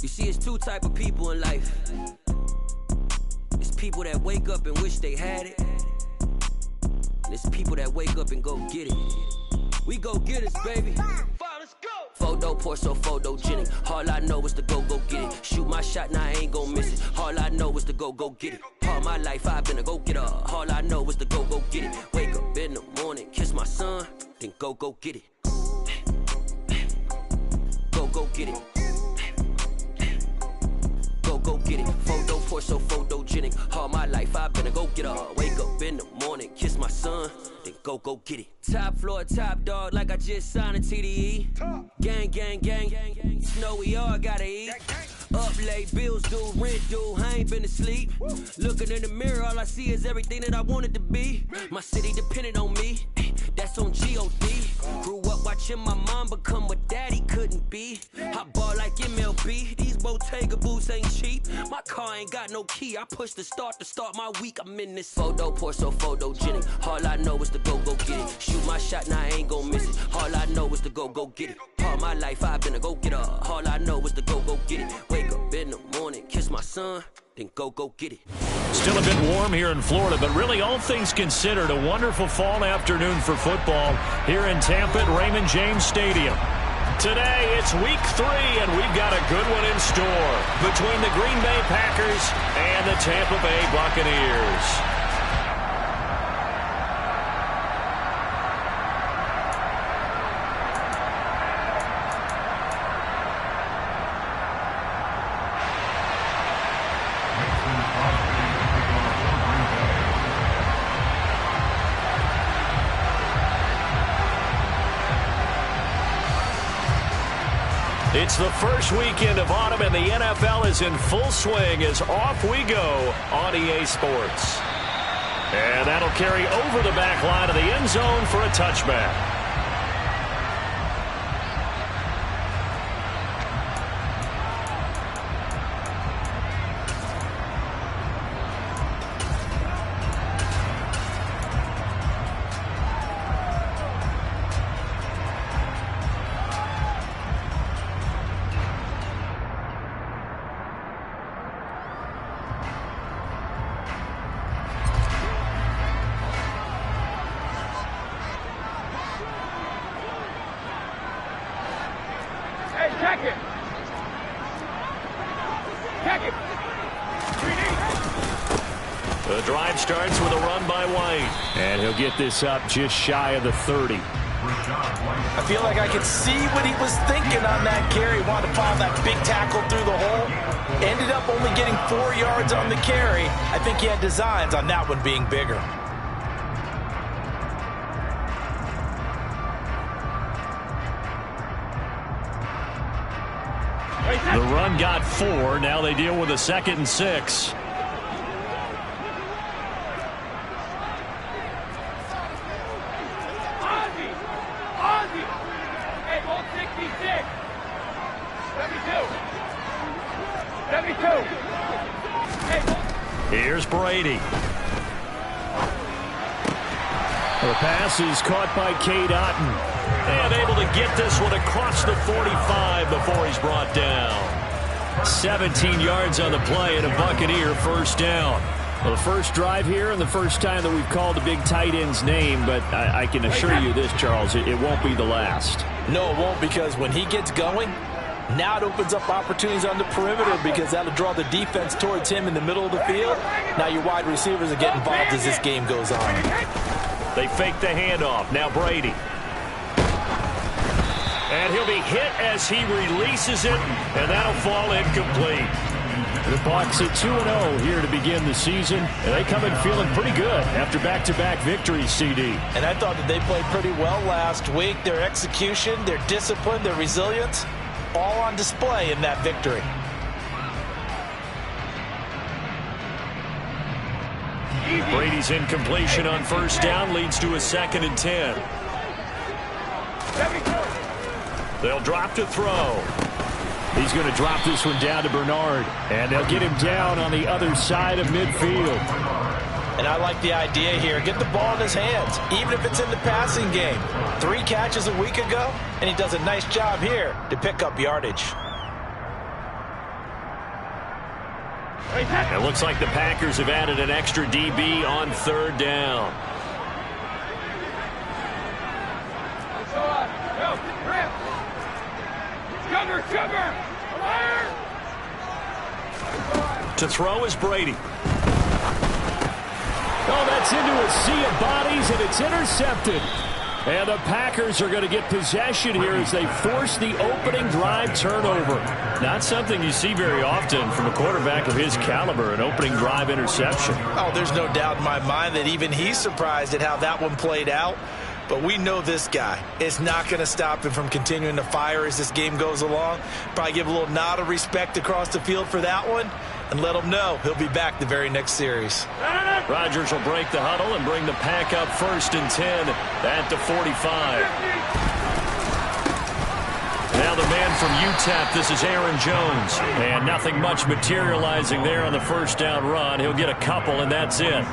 You see, it's two type of people in life. It's people that wake up and wish they had it. And it's people that wake up and go get it. We go get it, baby. Let's go. Photo pour so photogenic. All I know is to go get it. Shoot my shot, now I ain't gon' miss it. All I know is to go get it. All my life I've been a go getter. All I know is to go get it. Wake up in the morning, kiss my son, then go get it. Go get it. Go get it. Photo pour so photogenic. All my life I've been a go getter. Wake up in the morning, kiss my son, then go get it. Top floor, top dog, like I just signed a TDE. Gang, gang, gang, gang, gang. Know we all gotta eat. Up late, bills due, rent due, I ain't been asleep. Looking in the mirror, all I see is everything that I wanted to be. My city depended on me, that's on G.O.D. Grew up watching my mom become what daddy couldn't be. I ball like MLB, these Bottega boots ain't cheap. My car ain't got no key, I push the start to start my week. I'm in this photo pour so photogenic. All I know is to go get it. Shoot my shot, now I ain't gon' miss it. All I know is to go get it. All my life I've been a go getter. All I know is to go get it. Wake up in the morning, kiss my son, then go get it. Still a bit warm here in Florida, but really all things considered, a wonderful fall afternoon for football here in Tampa at Raymond James Stadium. Today it's week 3, and we've got a good one in store between the Green Bay Packers and the Tampa Bay Buccaneers. It's the first weekend of autumn, and the NFL is in full swing as off we go on EA Sports. And that'll carry over the back line of the end zone for a touchback. The drive starts with a run by White. And he'll get this up just shy of the 30. I feel like I could see what he was thinking on that carry. Wanted to file that big tackle through the hole. Ended up only getting 4 yards on the carry. I think he had designs on that one being bigger. The run got 4. Now they deal with a 2nd and 6. Here's Brady. The pass is caught by Cade Otton. And able to get this one across the 45 before he's brought down. 17 yards on the play and a Buccaneer first down. Well, the first drive here and the first time that we've called a big tight end's name, but I can assure you this, Charles, it won't be the last. No, it won't, because when he gets going, now it opens up opportunities on the perimeter because that'll draw the defense towards him in the middle of the field. Now your wide receivers are getting involved as this game goes on. They fake the handoff. Now Brady. And he'll be hit as he releases it, and that'll fall incomplete. The Bucs at 2-0 here to begin the season, and they come in feeling pretty good after back-to-back victories, CD. And I thought that they played pretty well last week. Their execution, their discipline, their resilience, all on display in that victory. Brady's incompletion on first down leads to a 2nd and 10. They'll drop to throw. He's going to drop this one down to Bernard, and they'll get him down on the other side of midfield. And I like the idea here. Get the ball in his hands, even if it's in the passing game. 3 catches a week ago, and he does a nice job here to pick up yardage. It looks like the Packers have added an extra DB on third down. To throw is Brady. Oh, that's into a sea of bodies, and it's intercepted. And the Packers are going to get possession here as they force the opening drive turnover. Not something you see very often from a quarterback of his caliber, an opening drive interception. Oh, there's no doubt in my mind that even he's surprised at how that one played out. But we know this guy is not going to stop him from continuing to fire as this game goes along. Probably give a little nod of respect across the field for that one and let him know he'll be back the very next series. Rodgers will break the huddle and bring the Pack up 1st and 10 at the 45. Now the man from UTEP, this is Aaron Jones. And nothing much materializing there on the first down run. He'll get a couple, and that's it.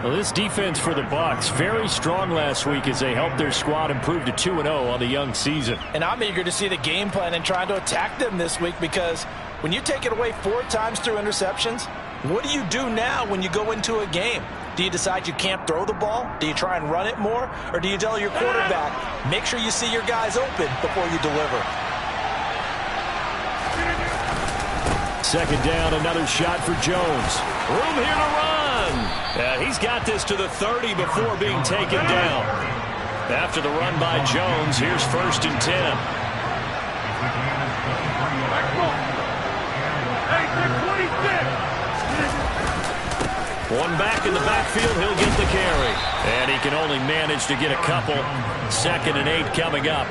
Well, this defense for the Bucs, very strong last week as they helped their squad improve to 2-0 on the young season. And I'm eager to see the game plan and trying to attack them this week, because when you take it away 4 times through interceptions, what do you do now when you go into a game? Do you decide you can't throw the ball? Do you try and run it more? Or do you tell your quarterback, make sure you see your guys open before you deliver? Second down, another shot for Jones. Room here to run. He's got this to the 30 before being taken down. After the run by Jones, here's 1st and 10. One back in the backfield, he'll get the carry. And he can only manage to get a couple. 2nd and 8 coming up.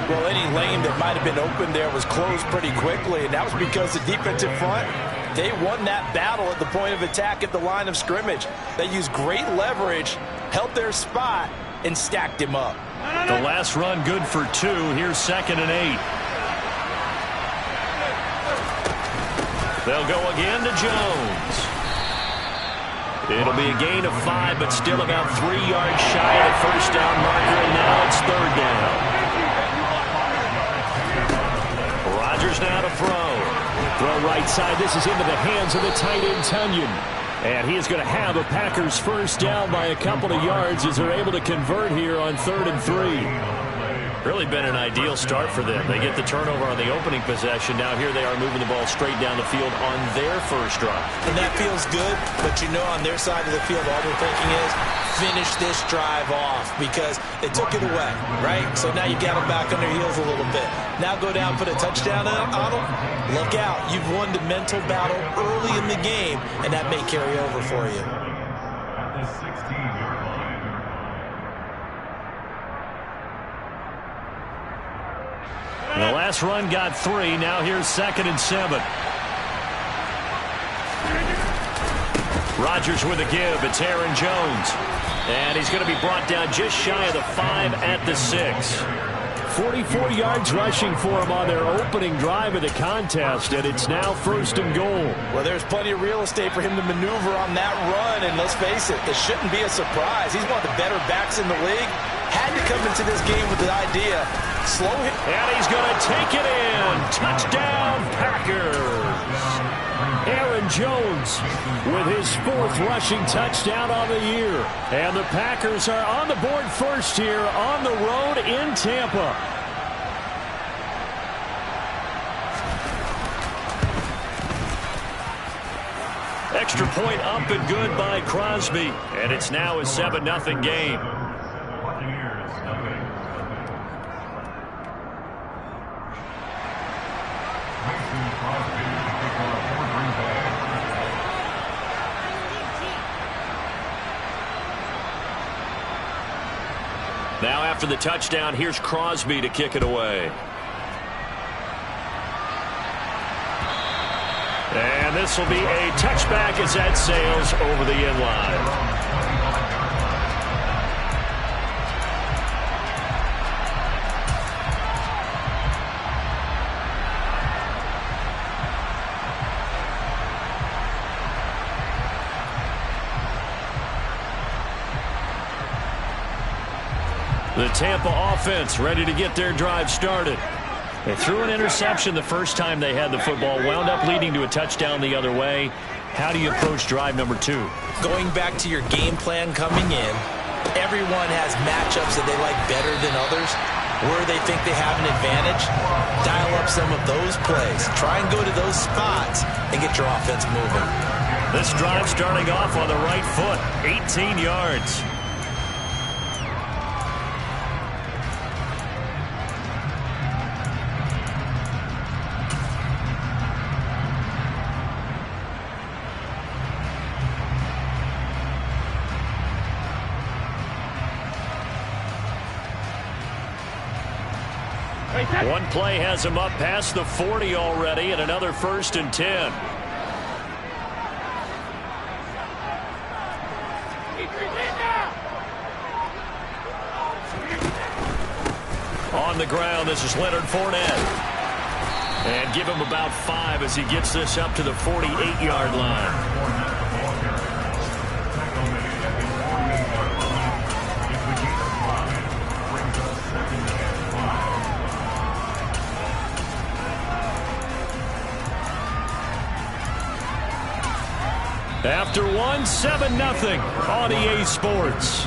Well, any lane that might have been open there was closed pretty quickly, and that was because the defensive front, they won that battle at the point of attack at the line of scrimmage. They used great leverage, held their spot, and stacked him up. The last run good for 2. Here's 2nd and 8. They'll go again to Jones. It'll be a gain of 5, but still about 3 yards shy of the first down marker, and now it's 3rd down. Rodgers now to throw. Throw right side. This is into the hands of the tight end, Tunyon. And he is going to have a Packers first down by a couple of yards as they're able to convert here on 3rd and 3. Really been an ideal start for them. They get the turnover on the opening possession. Now here they are moving the ball straight down the field on their first drive. And that feels good, but you know on their side of the field all they're thinking is finish this drive off because they took it away, right? So now you got them back on their heels a little bit. Now go down, put a touchdown on them. Look out. You've won the mental battle early in the game, and that may carry over for you. The last run got 3. Now here's 2nd and 7. Rodgers with a give. It's Aaron Jones. And he's going to be brought down just shy of the 5 at the 6. 44 yards rushing for him on their opening drive of the contest, and it's now 1st and goal. Well, there's plenty of real estate for him to maneuver on that run, and let's face it, this shouldn't be a surprise. He's one of the better backs in the league. Had to come into this game with the idea, slow him. And he's going to take it in. Touchdown, Packers. Aaron Jones with his 4th rushing touchdown on the year. And the Packers are on the board first here on the road in Tampa. Extra point up and good by Crosby. And it's now a 7-0 game. Now after the touchdown, here's Crosby to kick it away. And this will be a touchback as that sails over the end line. The Tampa offense ready to get their drive started. They threw an interception the first time they had the football, wound up leading to a touchdown the other way. How do you approach drive number 2? Going back to your game plan coming in, everyone has matchups that they like better than others. Where they think they have an advantage, dial up some of those plays. Try and go to those spots and get your offense moving. This drive starting off on the right foot, 18 yards. One play has him up past the 40 already, and another 1st and 10. On the ground, this is Leonard Fournette. And give him about 5 as he gets this up to the 48-yard line. After one, 7-0 on EA Sports.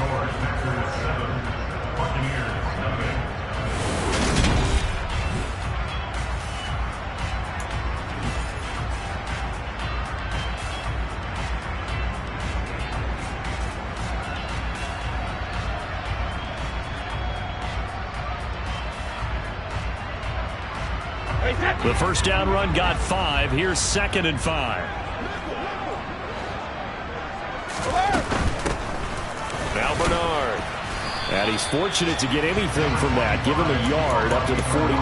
The first down run got 5. Here's 2nd and 5. Now Bernard. And he's fortunate to get anything from that. Give him a yard up to the 49.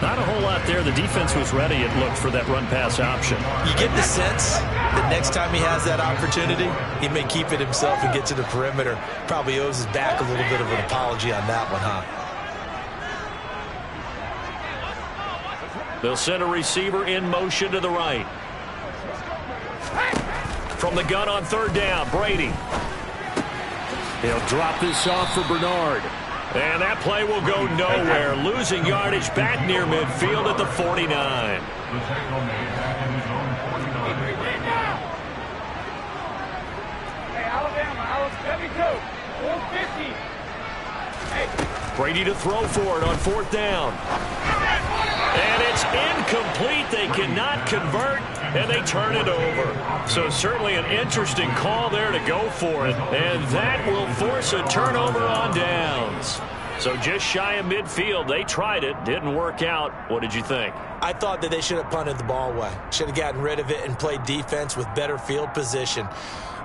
Not a whole lot there. The defense was ready, it looked, for that run-pass option. You get the sense that next time he has that opportunity, he may keep it himself and get to the perimeter. Probably owes his back a little bit of an apology on that one, huh? They'll send a receiver in motion to the right. From the gun on 3rd down, Brady. He'll drop this off for Bernard. And that play will go nowhere. Losing yardage back near midfield at the 49. Brady to throw for it on 4th down. And it's incomplete. They cannot convert, and they turn it over. So certainly an interesting call there to go for it. And that will force a turnover on downs. So just shy of midfield. They tried it. Didn't work out. What did you think? I thought that they should have punted the ball away. Should have gotten rid of it and played defense with better field position.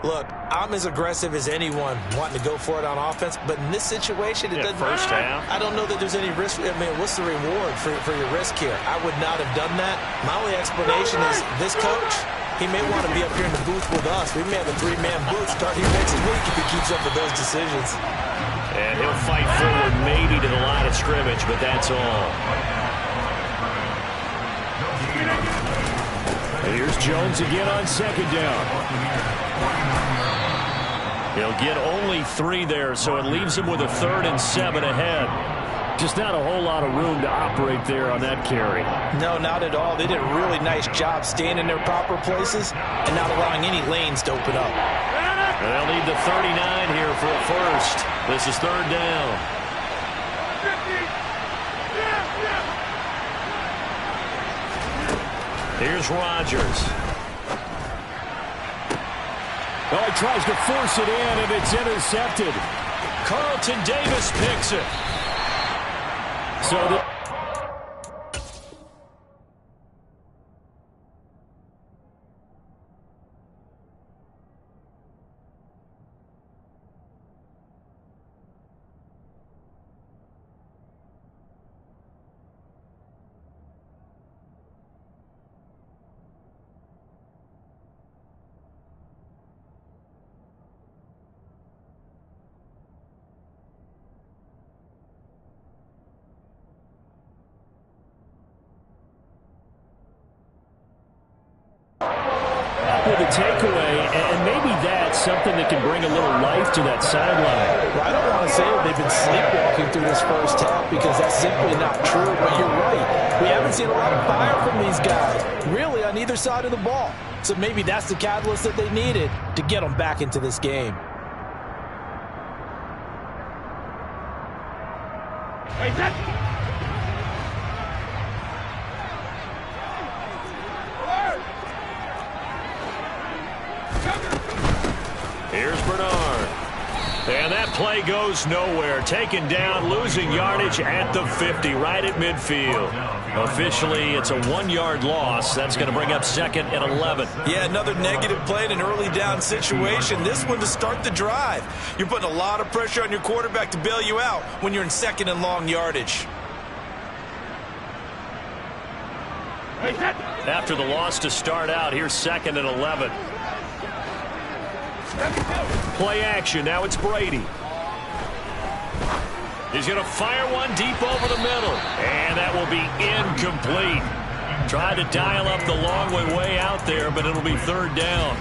Look, I'm as aggressive as anyone wanting to go for it on offense, but in this situation, it doesn't. First half. I don't know that there's any risk. I mean, what's the reward for your risk here? I would not have done that. My only explanation is this coach, he may want to be up here in the booth with us. We may have a 3-man booth start here next week if he keeps up with those decisions. And he'll fight forward maybe to the line of scrimmage, but that's all. And here's Jones again on 2nd down. He'll get only 3 there, so it leaves him with a 3rd and 7 ahead. Just not a whole lot of room to operate there on that carry. No, not at all. They did a really nice job staying in their proper places and not allowing any lanes to open up. And they'll need the 39 here for a first. This is 3rd down. Here's Rodgers. Well, he tries to force it in, and it's intercepted. Carlton Davis picks it. So the the takeaway, and maybe that's something that can bring a little life to that sideline. Well, I don't want to say that they've been sleepwalking through this first half because that's simply not true, but you're right. We haven't seen a lot of fire from these guys, really, on either side of the ball. So maybe that's the catalyst that they needed to get them back into this game. Here's Bernard. And that play goes nowhere. Taken down, losing yardage at the 50, right at midfield. Officially, it's a 1-yard loss. That's going to bring up 2nd and 11. Yeah, another negative play in an early down situation. This one to start the drive. You're putting a lot of pressure on your quarterback to bail you out when you're in 2nd and long yardage. After the loss to start out, here's 2nd and 11. Play action. Now it's Brady. He's going to fire one deep over the middle. And that will be incomplete. Tried to dial up the long way out there, but it'll be 3rd down.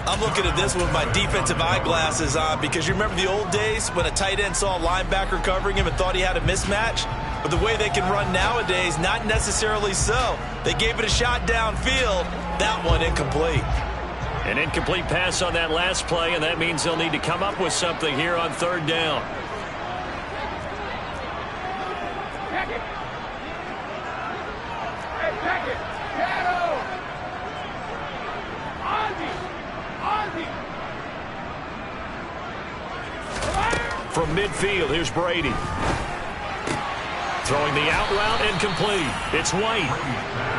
I'm looking at this with my defensive eyeglasses on because you remember the old days when a tight end saw a linebacker covering him and thought he had a mismatch? But the way they can run nowadays, not necessarily so. They gave it a shot downfield. That one incomplete. An incomplete pass on that last play, and that means they'll need to come up with something here on 3rd down. From midfield, here's Brady. Throwing the out route, incomplete. It's White.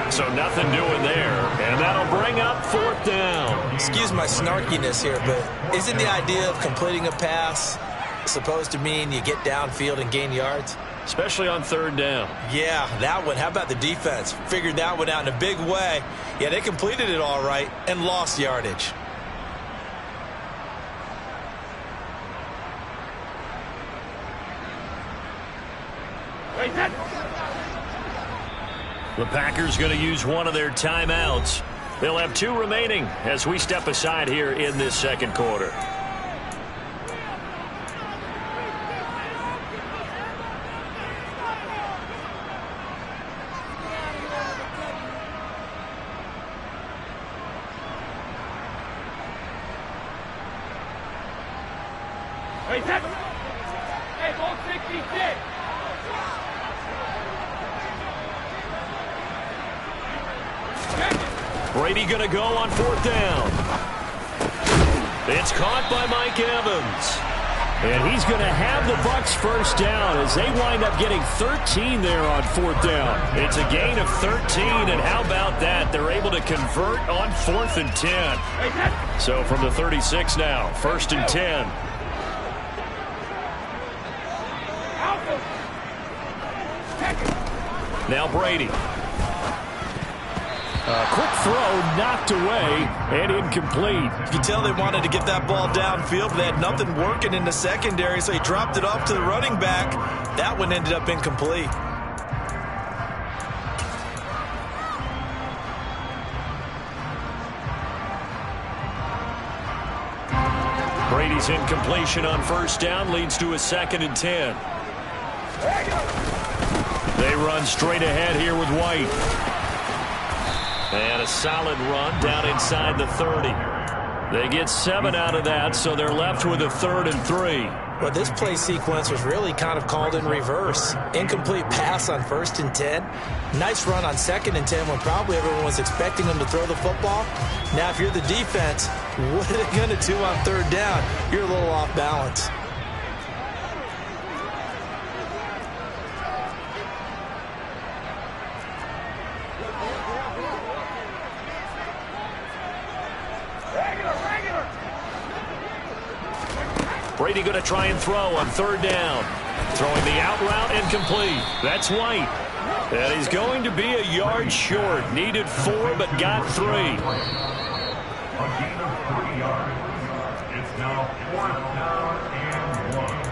So nothing doing there. And that'll bring up 4th down. Excuse my snarkiness here, but isn't the idea of completing a pass supposed to mean you get downfield and gain yards? Especially on 3rd down. Yeah, that one. How about the defense? Figured that one out in a big way. Yeah, they completed it all right and lost yardage. The Packers going to use one of their timeouts. They'll have 2 remaining as we step aside here in this 2nd quarter. Hey, ball 66. Brady going to go on 4th down. It's caught by Mike Evans. And he's going to have the Bucs 1st down as they wind up getting 13 there on 4th down. It's a gain of 13, and how about that? They're able to convert on 4th and 10. So from the 36 now, 1st and 10. Now Brady. Quick throw, knocked away, and incomplete. You can tell they wanted to get that ball downfield, but they had nothing working in the secondary, so he dropped it off to the running back. That one ended up incomplete. Brady's incompletion on 1st down leads to a 2nd and 10. They run straight ahead here with White. And a solid run down inside the 30. They get 7 out of that, so they're left with a 3rd and 3. Well, this play sequence was really kind of called in reverse. Incomplete pass on 1st and 10. Nice run on 2nd and 10 when probably everyone was expecting them to throw the football. Now, if you're the defense, what are they going to do on 3rd down? You're a little off balance. Brady going to try and throw on 3rd down. Throwing the out route incomplete. That's White. And he's going to be a yard short. Needed 4, but got 3. A gain of 3 yards. It's now 4th down and 1.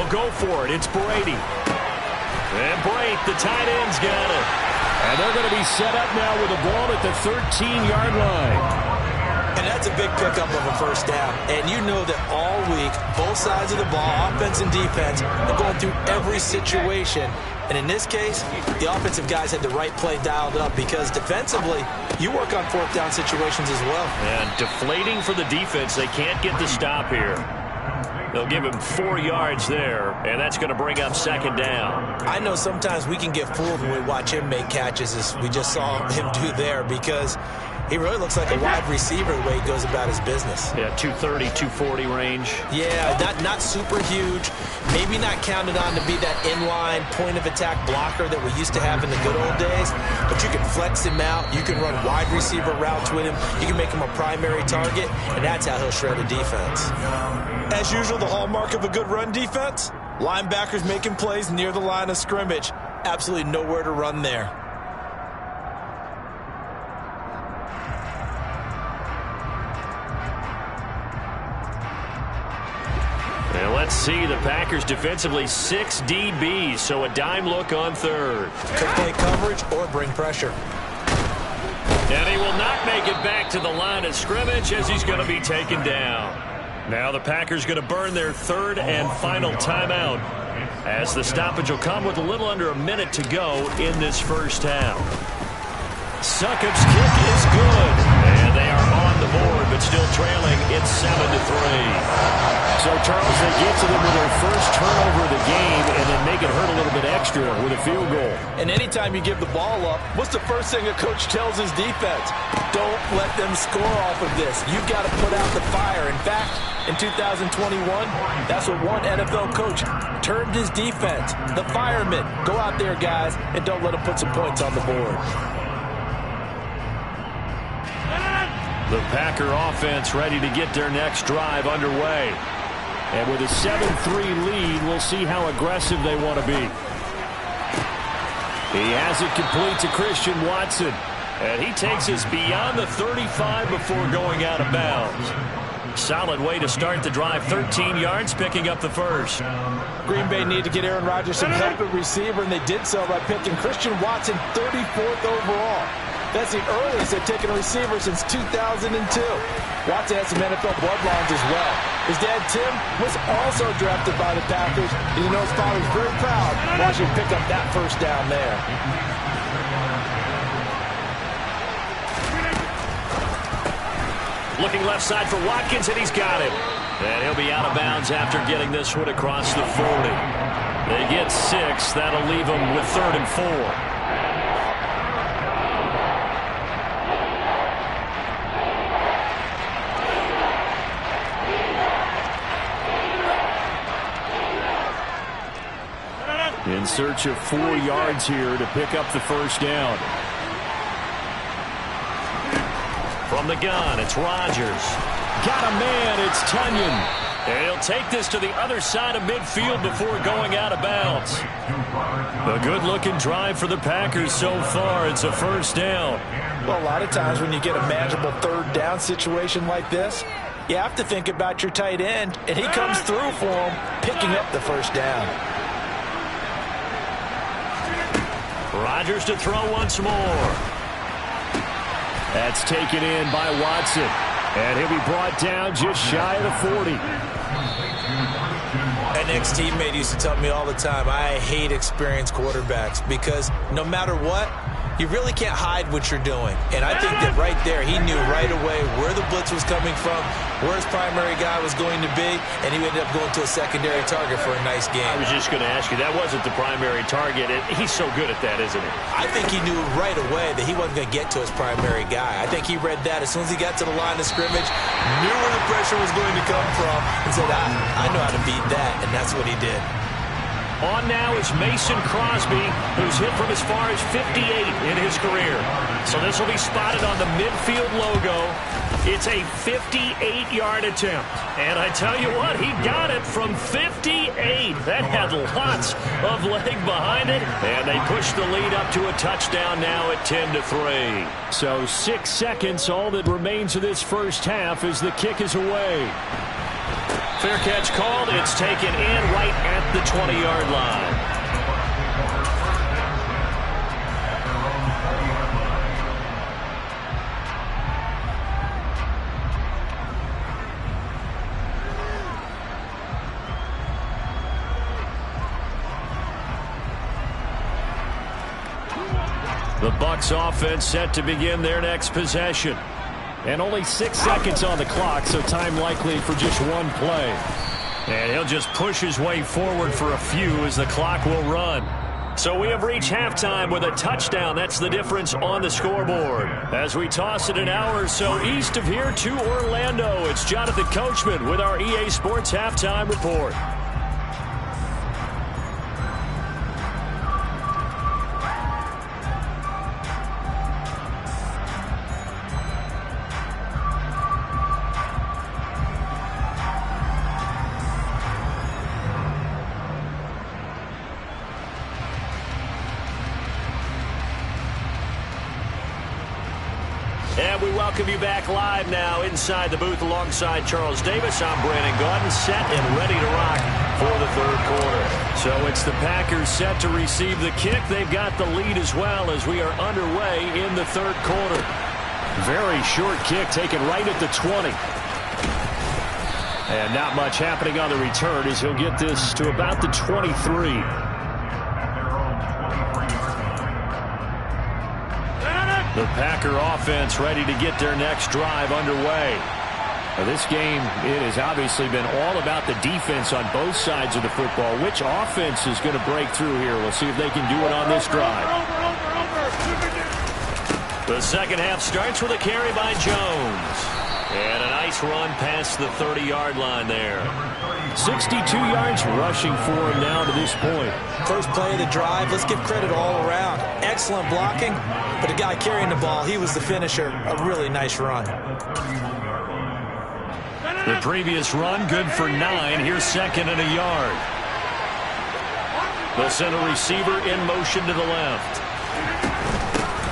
they'll go for it. It's Brady. And Brate, the tight end's got it. And they're going to be set up now with the ball at the 13-yard line. And that's a big pickup of a first down. And you know that all week, both sides of the ball, offense and defense, are going through every situation. And in this case, the offensive guys had the right play dialed up because defensively, you work on fourth down situations as well. And deflating for the defense. They can't get the stop here. They'll give him 4 yards there, and that's going to bring up second down. I know sometimes we can get fooled when we watch him make catches, as we just saw him do there, because he really looks like a wide receiver the way he goes about his business. Yeah, 230, 240 range. Yeah, not super huge. Maybe not counted on to be that inline point-of-attack blocker that we used to have in the good old days. But you can flex him out. You can run wide receiver routes with him. You can make him a primary target, and that's how he'll shred a defense. As usual, the hallmark of a good run defense, linebackers making plays near the line of scrimmage. Absolutely nowhere to run there. And let's see, the Packers defensively 6 DBs, so a dime look on third. Could play coverage or bring pressure. And he will not make it back to the line of scrimmage as he's going to be taken down. Now the Packers going to burn their third and final timeout as the stoppage will come with a little under a minute to go in this first half. Succop's kick is good, and they are on the board, but still trailing. It's 7-3. So, Charles, they get to them with their first turnover of the game and then make it hurt a little bit extra with a field goal. And anytime you give the ball up, what's the first thing a coach tells his defense? Don't let them score off of this. You've got to put out the fire. In fact, in 2021, that's what one NFL coach termed his defense. The firemen. Go out there, guys, and don't let them put some points on the board. The Packer offense ready to get their next drive underway. And with a 7-3 lead, we'll see how aggressive they want to be. He has it complete to Christian Watson. And he takes us beyond the 35 before going out of bounds. Solid way to start the drive. 13 yards, picking up the first. Green Bay need to get Aaron Rodgers some help at receiver, and they did so by picking Christian Watson 34th overall. That's the earliest they've taken a receiver since 2002. Watson has some NFL bloodlines as well. His dad, Tim, was also drafted by the Packers. And you know his father's very proud watching him pick up that first down there. Looking left side for Watkins, and he's got it. And he'll be out of bounds after getting this one across the 40. They get 6. That'll leave them with 3rd and 4. In search of 4 yards here to pick up the first down. From the gun, it's Rodgers. Got a man, it's Tunyon. And he'll take this to the other side of midfield before going out of bounds. A good-looking drive for the Packers so far. It's a first down. Well, a lot of times when you get a manageable 3rd down situation like this, you have to think about your tight end, and he comes through for him, picking up the first down. Rodgers to throw once more. That's taken in by Watson. And he'll be brought down just shy of the 40. An ex-teammate used to tell me all the time, I hate experienced quarterbacks because no matter what, you really can't hide what you're doing. And I think that right there, he knew right away where the blitz was coming from, where his primary guy was going to be, and he ended up going to a secondary target for a nice game. I was just going to ask you, that wasn't the primary target. He's so good at that, isn't he? I think he knew right away that he wasn't going to get to his primary guy. I think he read that as soon as he got to the line of scrimmage, knew where the pressure was going to come from, and said, I know how to beat that, and that's what he did. On now is Mason Crosby, who's hit from as far as 58 in his career. So this will be spotted on the midfield logo. It's a 58-yard attempt. And I tell you what, he got it from 58. That had lots of leg behind it. And they push the lead up to a touchdown now at 10-3. So 6 seconds, all that remains of this first half as the kick is away. Fair catch called. It's taken in right at the 20-yard line. The Bucs offense set to begin their next possession. And only 6 seconds on the clock, so time likely for just one play. And he'll just push his way forward for a few as the clock will run. So we have reached halftime with a touchdown. That's the difference on the scoreboard. As we toss it an hour or so east of here to Orlando, it's Jonathan Coachman with our EA Sports Halftime Report. And we welcome you back live now inside the booth alongside Charles Davis. I'm Brandon Gaudin, set and ready to rock for the third quarter. So it's the Packers set to receive the kick. They've got the lead as well as we are underway in the third quarter. Very short kick taken right at the 20. And not much happening on the return as he'll get this to about the 23. The Packer offense ready to get their next drive underway. Now this game, it has obviously been all about the defense on both sides of the football. Which offense is going to break through here? We'll see if they can do it on this drive. The second half starts with a carry by Jones. And a nice run past the 30-yard line there. 62 yards rushing for him now to this point. First play of the drive, let's give credit all around. Excellent blocking, but the guy carrying the ball, he was the finisher. A really nice run. The previous run, good for 9. Here's second and a yard. They'll send a receiver in motion to the left.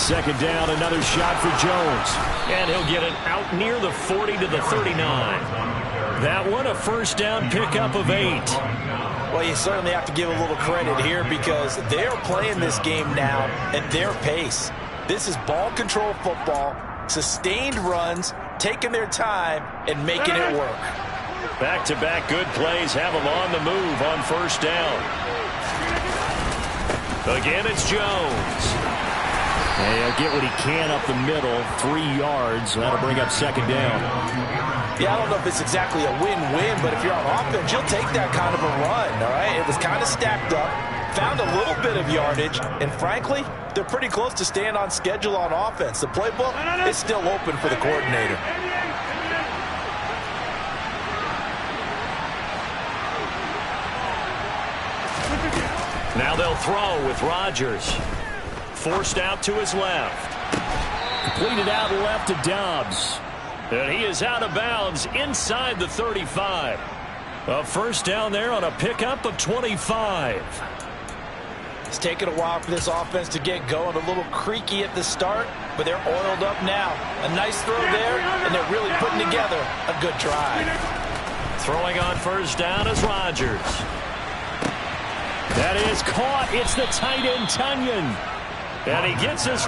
Second down, another shot for Jones. And he'll get it out near the 40 to the 39. That one, a first down pickup of 8. Well, you certainly have to give a little credit here because they're playing this game now at their pace. This is ball control football, sustained runs, taking their time, and making it work. Back-to-back good plays have them on the move on first down. Again, it's Jones. And he'll get what he can up the middle, 3 yards. That'll bring up second down. Yeah, I don't know if it's exactly a win-win, but if you're on offense, you'll take that kind of a run, all right? It was kind of stacked up, found a little bit of yardage, and frankly, they're pretty close to staying on schedule on offense. The playbook is still open for the coordinator. Now they'll throw with Rodgers. Forced out to his left. Completed out left to Dobbs. And he is out of bounds inside the 35. A first down there on a pickup of 25. It's taken a while for this offense to get going. A little creaky at the start, but they're oiled up now. A nice throw there, and they're really putting together a good drive. Throwing on first down is Rodgers. That is caught. It's the tight end, Tunyon. And he gets us.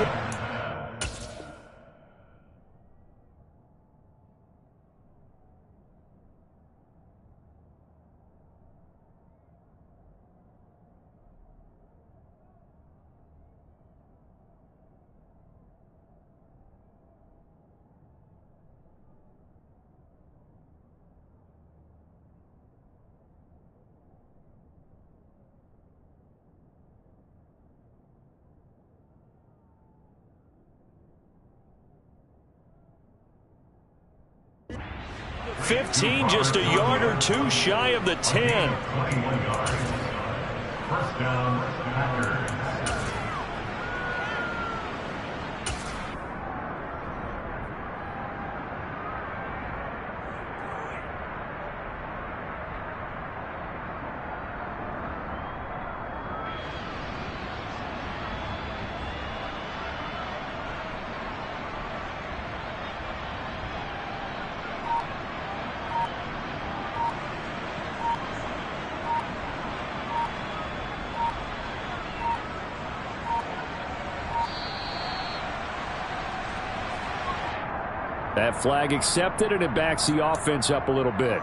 $15, just a yard or two shy of the 10. First down, Packers. That flag accepted, and it backs the offense up a little bit.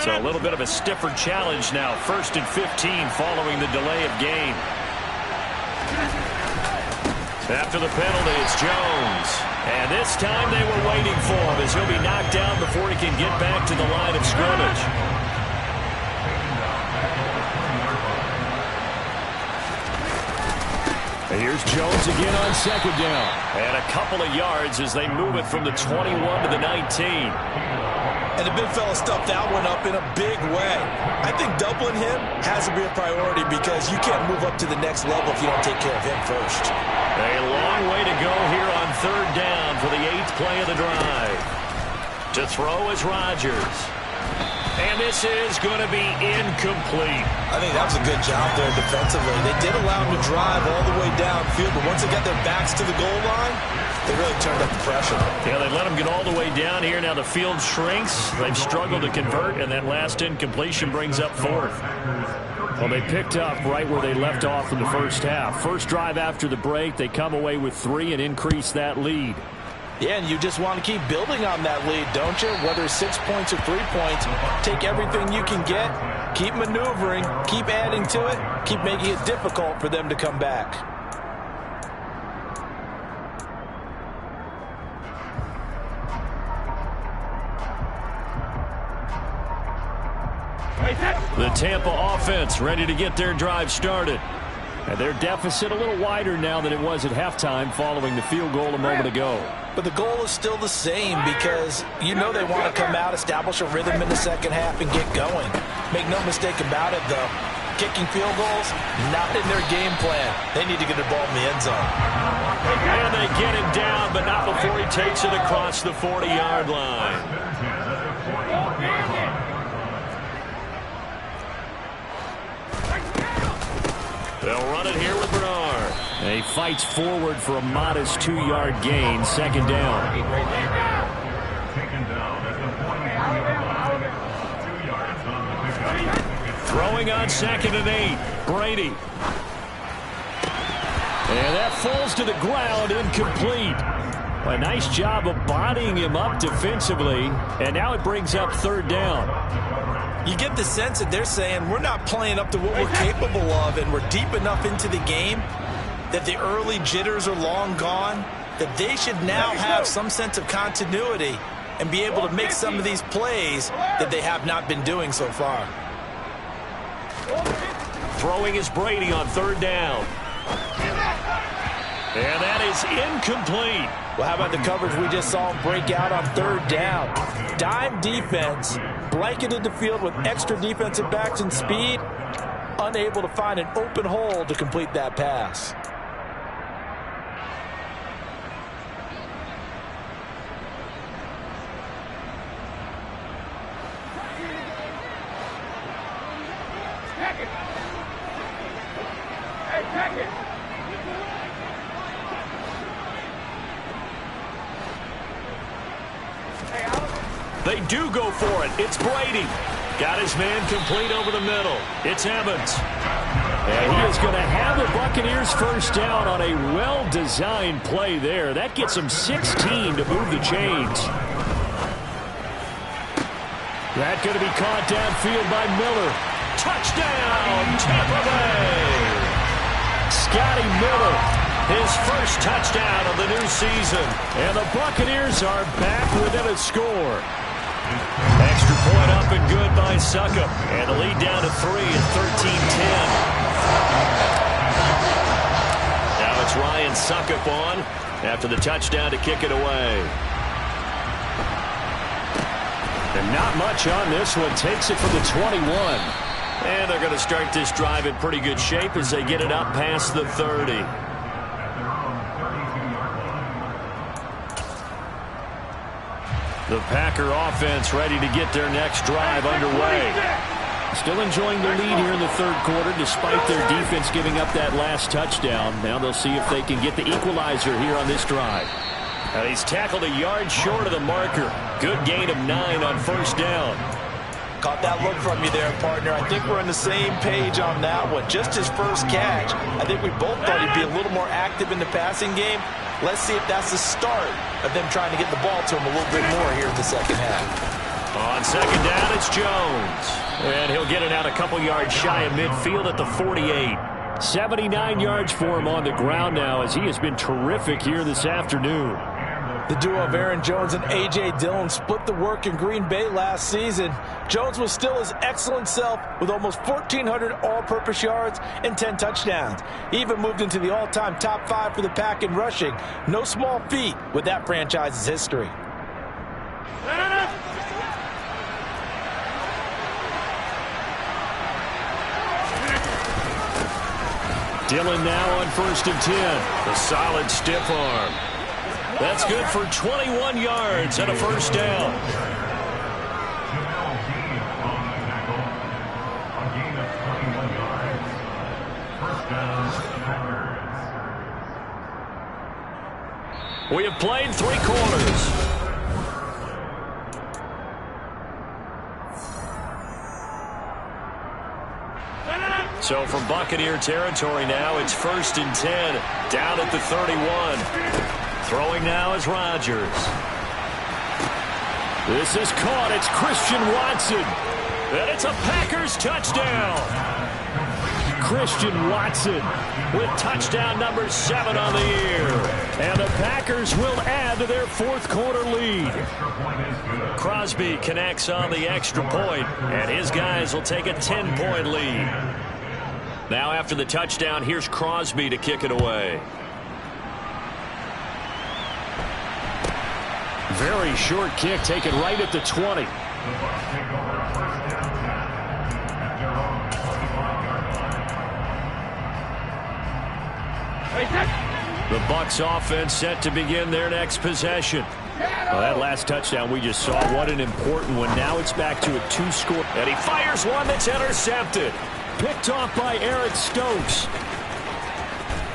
So a little bit of a stiffer challenge now. 1st and 15 following the delay of game. After the penalty, it's Jones. And this time they were waiting for him as he'll be knocked down before he can get back to the line of scrimmage. And here's Jones again on 2nd down. And a couple of yards as they move it from the 21 to the 19. And the big fella stuffed that one up in a big way. I think doubling him has to be a priority because you can't move up to the next level if you don't take care of him first. A long way to go here on 3rd down for the 8th play of the drive. To throw is Rodgers. And this is going to be incomplete. I think that was a good job there defensively. They did allow him to drive all the way downfield, but once they got their backs to the goal line, they really turned up the pressure. Yeah, they let him get all the way down here. Now the field shrinks. They've struggled to convert, and that last incompletion brings up 4th. Well, they picked up right where they left off in the first half. First drive after the break, they come away with 3 and increase that lead. Yeah, and you just want to keep building on that lead, don't you? Whether it's 6 points or 3 points, take everything you can get, keep maneuvering, keep adding to it, keep making it difficult for them to come back. The Tampa offense ready to get their drive started. And their deficit a little wider now than it was at halftime following the field goal a moment ago. But the goal is still the same because you know they want to come out, establish a rhythm in the second half, and get going. Make no mistake about it, though. Kicking field goals, not in their game plan. They need to get the ball in the end zone. And they get him down, but not before he takes it across the 40-yard line. They'll run it here with Bernard. And he fights forward for a modest 2-yard gain, 2nd down. Taken down at the 2 yards on the pickup. Throwing on 2nd and 8. Brady. And that falls to the ground, incomplete. A nice job of bodying him up defensively. And now it brings up 3rd down. You get the sense that they're saying we're not playing up to what we're capable of, and we're deep enough into the game that the early jitters are long gone, that they should now have some sense of continuity and be able to make some of these plays that they have not been doing so far. Throwing is Brady on 3rd down. And that is incomplete. Well, how about the coverage we just saw him break out on 3rd down? Dime defense, blanketed the field with extra defensive backs and speed, unable to find an open hole to complete that pass. They do go for it. It's Brady. Got his man complete over the middle. It's Evans. And he is going to have the Buccaneers first down on a well-designed play there. That gets him 16 to move the chains. That going to be caught downfield by Miller. Touchdown, Tampa Bay. Scotty Miller. His first touchdown of the new season. And the Buccaneers are back within a score. Extra point up and good by Succop. And the lead down to 3 at 13-10. Now it's Ryan Succop on after the touchdown to kick it away. And not much on this one. Takes it from the 21. And they're going to start this drive in pretty good shape as they get it up past the 30. The Packer offense ready to get their next drive underway. still enjoying the lead here in the third quarter despite their defense giving up that last touchdown. Now they'll see if they can get the equalizer here on this drive. And he's tackled a yard short of the marker. Good gain of 9 on first down. Caught that look from you there, partner. I think we're on the same page on that one. Just his first catch, I think we both thought he'd be a little more active in the passing game. Let's see if that's the start of them trying to get the ball to him a little bit more here in the second half. On second down, it's Jones. And he'll get it out a couple yards shy of midfield at the 48. 79 yards for him on the ground now as he has been terrific here this afternoon. The duo of Aaron Jones and A.J. Dillon split the work in Green Bay last season. Jones was still his excellent self with almost 1,400 all-purpose yards and 10 touchdowns. He even moved into the all-time top 5 for the Pack in rushing. No small feat with that franchise's history. Dillon now on 1st and 10. A solid stiff arm. That's good for 21 yards and a first down. Jamel Dean on the tackle. A gain of 21 yards. First down, Packers. We have played 3 quarters. So from Buccaneer territory now, it's 1st and 10, down at the 31. Throwing now is Rodgers. This is caught. It's Christian Watson. And it's a Packers touchdown. Christian Watson with touchdown number 7 on the year. And the Packers will add to their 4th quarter lead. Crosby connects on the extra point, and his guys will take a 10-point lead. Now after the touchdown, here's Crosby to kick it away. Very short kick taken right at the 20. The Bucs offense set to begin their next possession. Well, that last touchdown we just saw, what an important one. Now it's back to a 2-score. And he fires one that's intercepted. Picked off by Eric Stokes.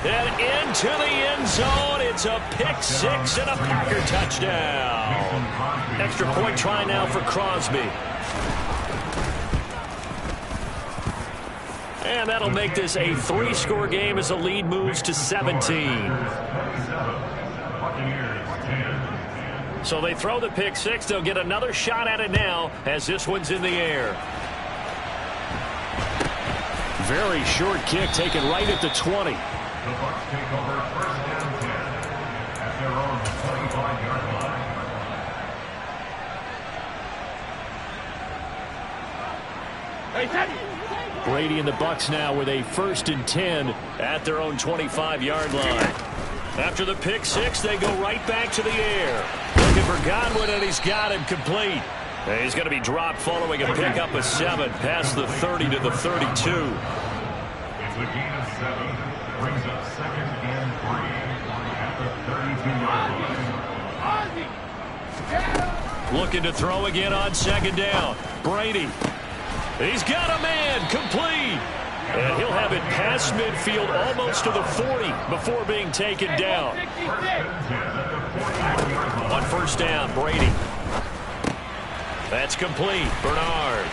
And into the end zone. It's a pick 6 and a Packer touchdown. Extra point try now for Crosby. And that'll make this a 3-score game as the lead moves to 17. So they throw the pick 6. They'll get another shot at it now as this one's in the air. Very short kick taken right at the 20. The Bucs take over 1st and 10 at their own 25-yard line. Brady and the Bucs now with a 1st and 10 at their own 25-yard line. After the pick 6, they go right back to the air. Looking for Godwin, and he's got him complete. And he's going to be dropped following a pickup of 7 past the 30 to the 32. It's a gain of 7. Brings up 2nd and 3 at the 32-yard line. Looking to throw again on 2nd down. Brady. He's got a man complete. And he'll have it past midfield almost to the 40 before being taken down. On 1st down, Brady. That's complete. Bernard.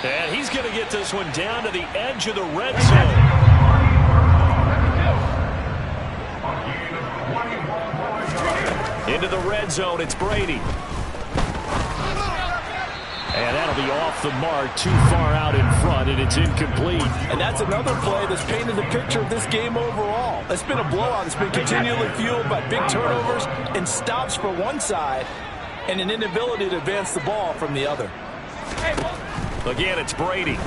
And he's going to get this one down to the edge of the red zone. Into the red zone, it's Brady. And that'll be off the mark, too far out in front, and it's incomplete. And that's another play that's painted the picture of this game overall. It's been a blowout. It's been continually fueled by big turnovers and stops for one side and an inability to advance the ball from the other. Again, it's Brady.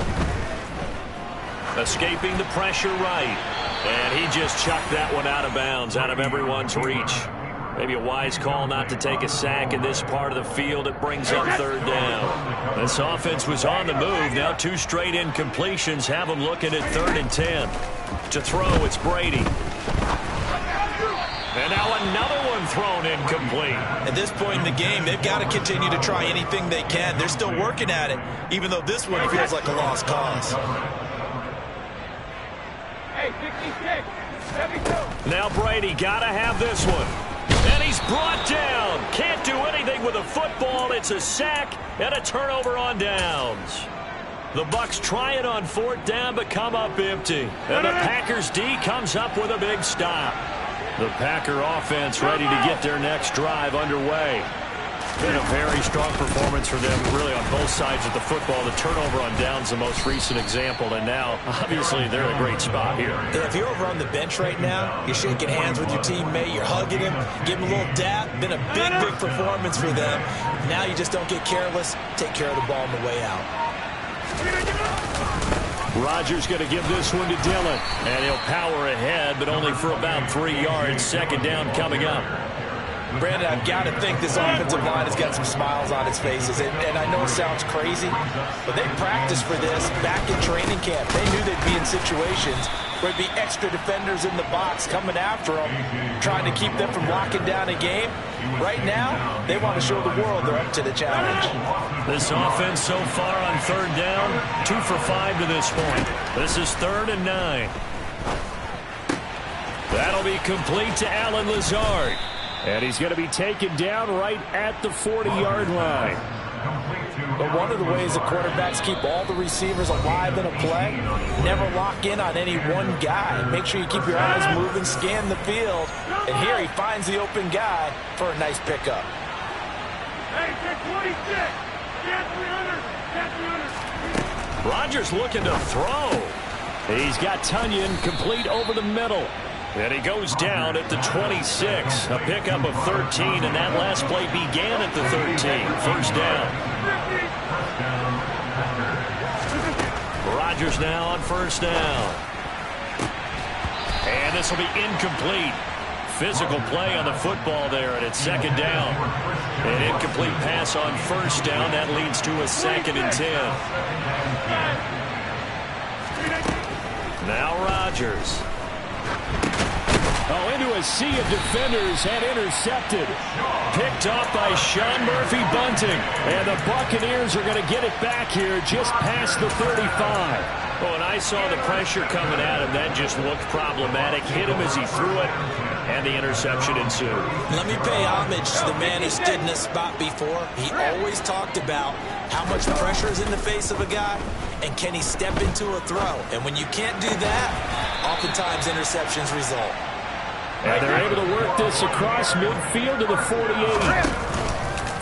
Escaping the pressure right. And he just chucked that one out of bounds, out of everyone's reach. Maybe a wise call not to take a sack in this part of the field. It brings up 3rd down. This offense was on the move. Now 2 straight incompletions have them looking at 3rd and 10. To throw, it's Brady. And now another one and thrown incomplete. At this point in the game, they've got to continue to try anything they can. They're still working at it, even though this one feels like a lost cause. Hey, 66, 72. Now Brady got to have this one. And he's brought down. Can't do anything with a football. It's a sack and a turnover on downs. The Bucs try it on 4th down, but come up empty. And the Packers D comes up with a big stop. The Packer offense ready to get their next drive underway. Been a very strong performance for them, really, on both sides of the football. The turnover on downs, the most recent example, and now, obviously, they're in a great spot here. Yeah, if you're over on the bench right now, you're shaking hands with your teammate, you're hugging him, give him a little dap. Been a big, big performance for them. Now you just don't get careless. Take care of the ball on the way out. Rodgers going to give this one to Dillon, and he'll power ahead, but only for about 3 yards. 2nd down coming up. Brandon, I've got to think this offensive line has got some smiles on its faces. And I know it sounds crazy, but they practiced for this back in training camp. They knew they'd be in situations where there'd be extra defenders in the box coming after them, trying to keep them from locking down a game. Right now, they want to show the world they're up to the challenge. This offense so far on 3rd down, 2 for 5 to this point. This is 3rd and 9. That'll be complete to Allen Lazard. And he's going to be taken down right at the 40-yard line. But one of the ways the quarterbacks keep all the receivers alive in a play, never lock in on any one guy. Make sure you keep your eyes moving, scan the field. And here he finds the open guy for a nice pickup. Hey, 26, get 300, get 300. Rodgers looking to throw. He's got Tunyon complete over the middle. And he goes down at the 26. A pickup of 13, and that last play began at the 13. 1st down. Rodgers now on 1st down. And this will be incomplete. Physical play on the football there, and it's 2nd down. An incomplete pass on 1st down. That leads to a 2nd and 10. Now Rodgers. Oh, into a sea of defenders and intercepted. Picked off by Sean Murphy-Bunting. And the Buccaneers are going to get it back here just past the 35. Oh, and I saw the pressure coming at him. That just looked problematic. Hit him as he threw it, and the interception ensued. Let me pay homage to the man who stood in this spot before. He always talked about how much pressure is in the face of a guy, and can he step into a throw. And when you can't do that, oftentimes interceptions result. And they're able to work this across midfield to the 48.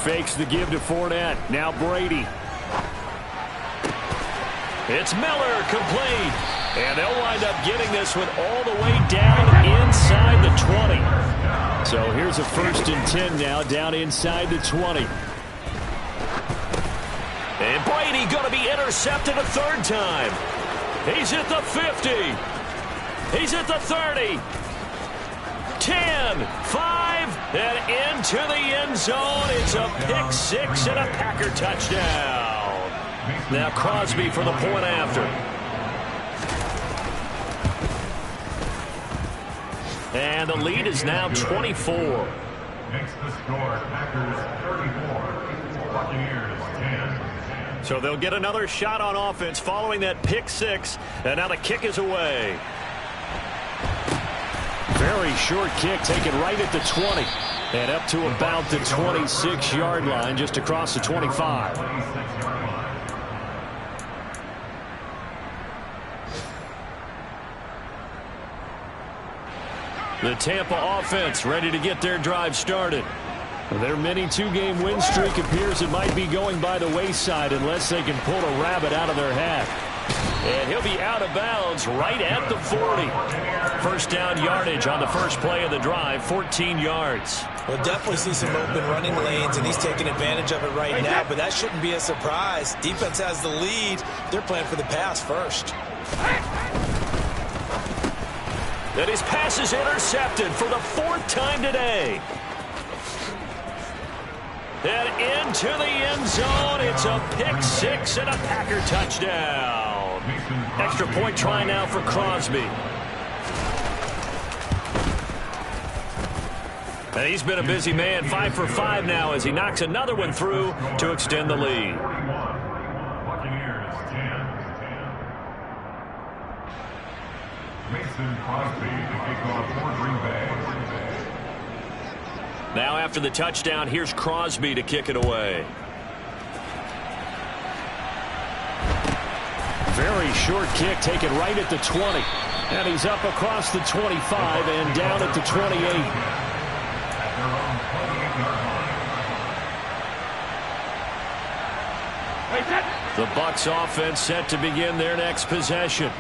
Fakes the give to Fournette. Now Brady. It's Miller complete. And they'll wind up getting this one all the way down inside the 20. So here's a 1st and 10 now, down inside the 20. And Brady going to be intercepted a 3rd time. He's at the 50. He's at the 30. 10, 5, and into the end zone. It's a pick 6 and a Packer touchdown. Now Crosby for the point after. And the lead is now 24. Makes the score Packers 34, Buccaneers 10. So they'll get another shot on offense following that pick 6. And now the kick is away. Very short kick taken right at the 20. And up to about the 26-yard line, just across the 25. The Tampa offense ready to get their drive started. Their mini 2-game win streak appears it might be going by the wayside unless they can pull a rabbit out of their hat. And he'll be out of bounds right at the 40. 1st down yardage on the first play of the drive, 14 yards. We'll definitely see some open running lanes, and he's taking advantage of it right now, but that shouldn't be a surprise. Defense has the lead. They're playing for the pass first. And his pass is intercepted for the 4th time today. And into the end zone. It's a pick 6 and a Packer touchdown. Extra point try now for Crosby. And he's been a busy man, 5 for 5 now as he knocks another one through to extend the lead. Buccaneers 10. Mason Crosby to kick off for Green Bay. Now after the touchdown, here's Crosby to kick it away. Very short kick taken right at the 20. And he's up across the 25 and down at the 28. The Bucs offense set to begin their next possession.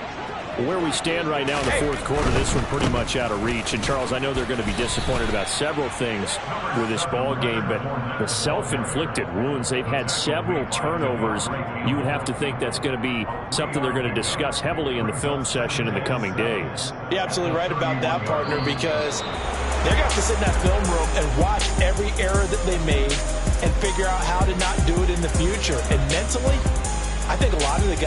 Where we stand right now in the fourth quarter, this one pretty much out of reach. And, Charles, I know they're going to be disappointed about several things with this ball game, but the self-inflicted wounds, they've had several turnovers. You would have to think that's going to be something they're going to discuss heavily in the film session in the coming days. You're absolutely right about that, partner, because they're going to have to sit in that film room and watch every error that they made and figure out how to not do it in the future. And mentally, I think a lot of the guys